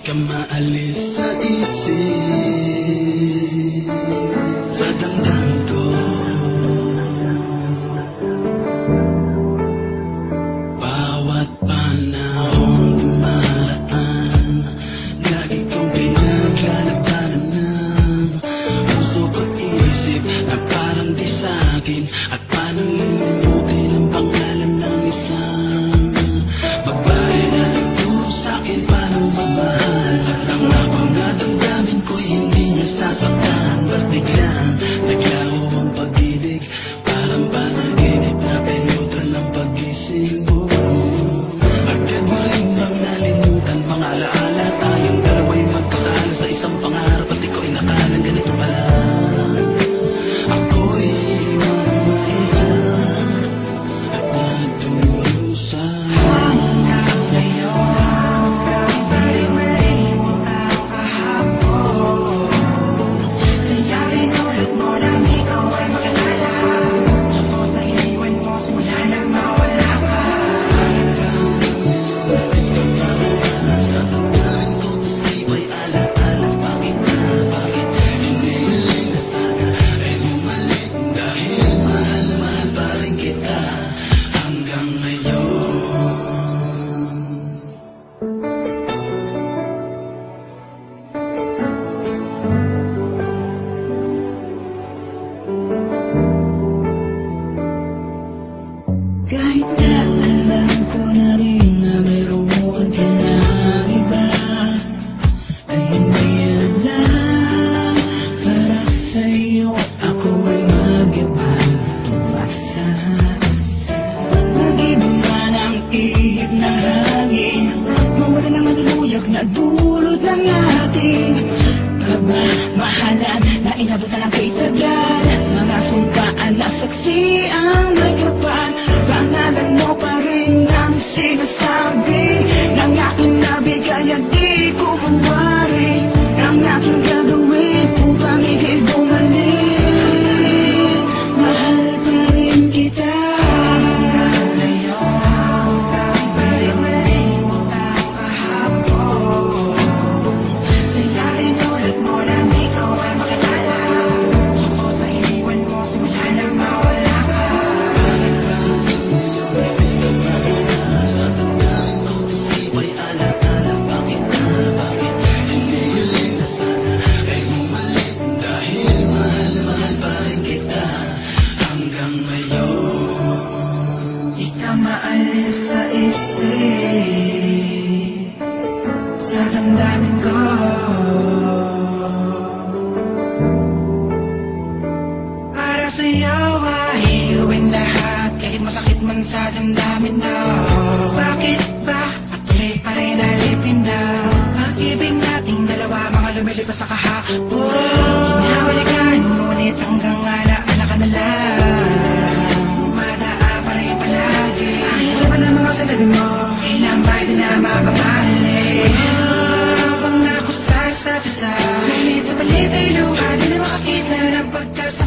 ka maalis sa isip, sa damdamin ko. Bawat panahong dumaraan, lagi kong pinaglalabanan ng puso ko't isip na parang di sa'kin. At paano limutin ang pangalan ng isang babae na nagturo sa'kin paano magmahal. At nangako na damdamin ko'y hindi niya sasaktan. Ba't biglang naglaho ang pag-ibig, parang panaginip na pinutol ng pag-gising mo. Agad mo rin bang nalimutan mga alaala? Tayong dalawa'y magkasala sa isang pangarap, at iko'y nakala ganito pala. Ako'y iwan ang mag-isa at nagdurusa. Hanggang ngayon, di malimot ang kahapon. Sayarin ulit mo nang ikaw ay makilala. Takot na iniwan mo simula nang mawala ka. Sa damdamin ko tasibay alaala. Bakit na, bakit hinihiling na sana ay bumalik? Dahil mahal na mahal pa rin kita hanggang ngayon. Kahit na alam ko na rin na meron ka na iba, ay hindi alam para sa'yo ako ay mag-iwalasa. Mag-iba man ang ihip ng hangin, mawala ng maluluyag na dulot ng ating pagmamahalan na inabot na lang kay tagal. Mga sumpaan na saksi ang may kapal, pangalan mo pa rin ang sinasabi ng aking nabigay at di ko mawari. Ang aking gagawin upang ika'y bumalik, mahal pa rin kita. Hanggang ngayon, di malimot ang kahapon. Sayarin ulit mo nang ikaw ay makilala. Takot na iniwan mo simula nang mawala ka. Sa damdamin ko tasibay alaala. Bakit na, bakit hinihiling na sana ay bumalik? Dahil mahal na mahal pa rin kita hanggang ngayon. Di ka maalis sa isip, sa damdamin ko. Para sa'yo ay gawin lahat, kahit masakit man sa damdamin na. Bakit ba patuloy pa rin alipin na pag-ibig nating dalawa, mga lumilipas sa kahapon. Hinahalikan ngunit hanggang alaala ka na lang. Umadaan pa rin palagi sa akin sa mga salabi mo, kailan ba di na mapapalik? Pangako sa isa't isa, palit na palit ay luha, di na makakita ng pagkasama.